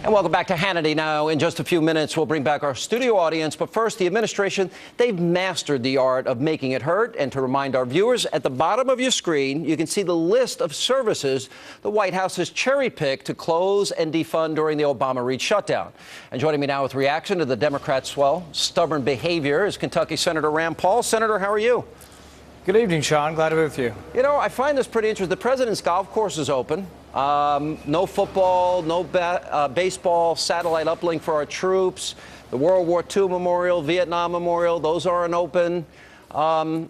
And welcome back to Hannity. Now, in just a few minutes, we'll bring back our studio audience. But first, the administration, they've mastered the art of making it hurt. And to remind our viewers, at the bottom of your screen, you can see the list of services the White House has cherry-picked to close and defund during the Obama-Reid shutdown. And joining me now with reaction to the Democrats' stubborn behavior is Kentucky Senator Rand Paul. Senator, how are you? Good evening, Sean. Glad to be with you. You know, I find this pretty interesting. The president's golf course is open. No football, no baseball, satellite uplink for our troops. The World War II Memorial, Vietnam Memorial, those aren't open.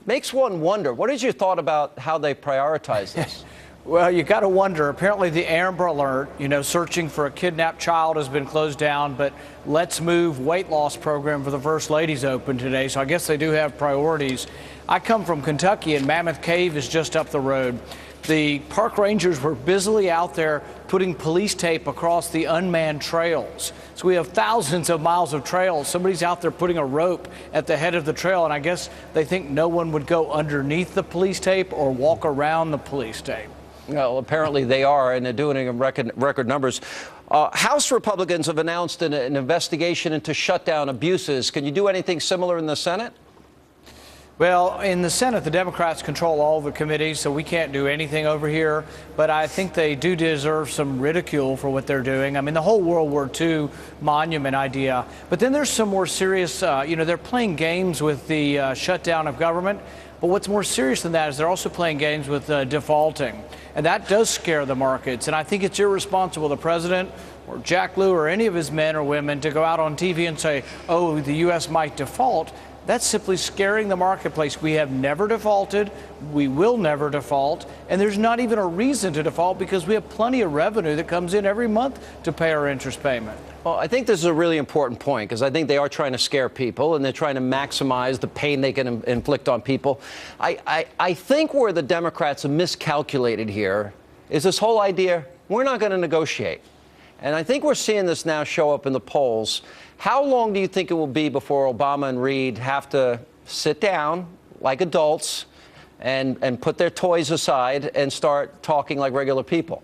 Makes one wonder, what is your thought about how they prioritize this? Well, you got to wonder. Apparently, the Amber Alert, searching for a kidnapped child has been closed down, but Let's Move weight loss program for the First Lady's open today, so I guess they do have priorities. I come from Kentucky, and Mammoth Cave is just up the road. The park rangers were busily out there putting police tape across the unmanned trails. So we have thousands of miles of trails. Somebody's out there putting a rope at the head of the trail, and I guess they think no one would go underneath the police tape or walk around the police tape. Well, apparently they are, and they're doing it in record numbers. House Republicans have announced an investigation into shutdown abuses. Can you do anything similar in the Senate? Well, in the Senate, the Democrats control all the committees, so we can't do anything over here. But I think they do deserve some ridicule for what they're doing. I mean, the whole World War II monument idea. But then there's some more serious, they're playing games with the shutdown of government. But what's more serious than that is they're also playing games with defaulting. And that does scare the markets. And I think it's irresponsible, the president or Jack Lew or any of his men or women, to go out on TV and say, oh, the U.S. might default. That's simply scaring the marketplace. We have never defaulted. We will never default. And there's not even a reason to default because we have plenty of revenue that comes in every month to pay our interest payment. Well, I think this is a really important point because I think they are trying to scare people and they're trying to maximize the pain they can inflict on people. I think where the Democrats have miscalculated here is this whole idea, we're not going to negotiate. And I think we're seeing this now show up in the polls. How long do you think it will be before Obama and Reid have to sit down like adults and put their toys aside and start talking like regular people?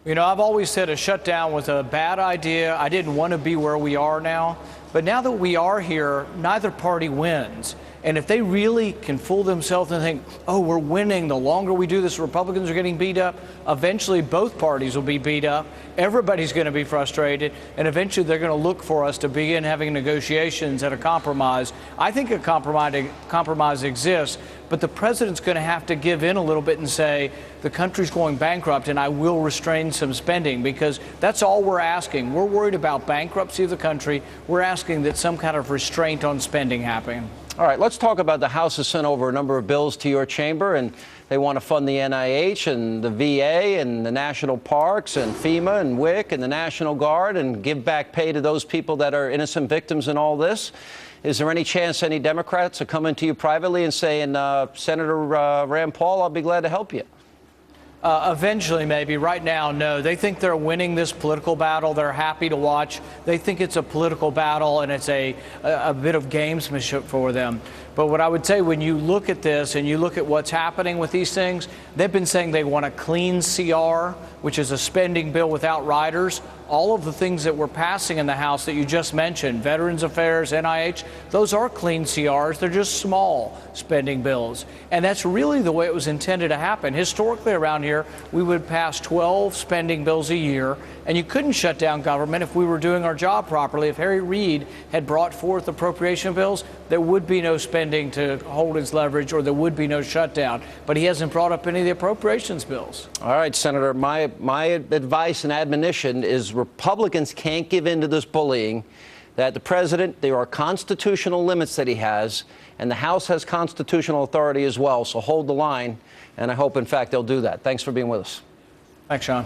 I've always said a shutdown was a bad idea. I didn't want to be where we are now. But now that we are here, neither party wins. And if they really can fool themselves and think, oh, we're winning, the longer we do this, Republicans are getting beat up, eventually both parties will be beat up, everybody's going to be frustrated, and eventually they're going to look for us to begin having negotiations at a compromise. I think a compromise exists, but the president's going to have to give in a little bit and say, the country's going bankrupt and I will restrain some spending, because that's all we're asking. We're worried about bankruptcy of the country. We're asking that some kind of restraint on spending happen. All right, let's talk about the House has sent over a number of bills to your chamber, and they want to fund the NIH and the VA and the national parks and FEMA and WIC and the National Guard and give back pay to those people that are innocent victims in all this. Is there any chance any Democrats are coming to you privately and saying, Senator Rand Paul, I'll be glad to help you? Eventually, maybe. Right now, no. They think they're winning this political battle. They're happy to watch. They think it's a political battle, and it's a bit of gamesmanship for them. But what I would say, when you look at this and you look at what's happening with these things, they've been saying they want a clean CR, which is a spending bill without riders. All of the things that we're passing in the House that you just mentioned, Veterans Affairs, NIH, those are clean CRs. They're just small spending bills. And that's really the way it was intended to happen. Historically around here, we would pass 12 spending bills a year, and you couldn't shut down government if we were doing our job properly. If Harry Reid had brought forth appropriation bills, there would be no spending to hold his leverage, or there would be no shutdown. But he hasn't brought up any of the appropriations bills. All right, Senator, my advice and admonition is Republicans can't give in to this bullying, that the president, there are constitutional limits that he has, and the House has constitutional authority as well. So hold the line, and I hope, in fact, they'll do that. Thanks for being with us. Thanks, Sean.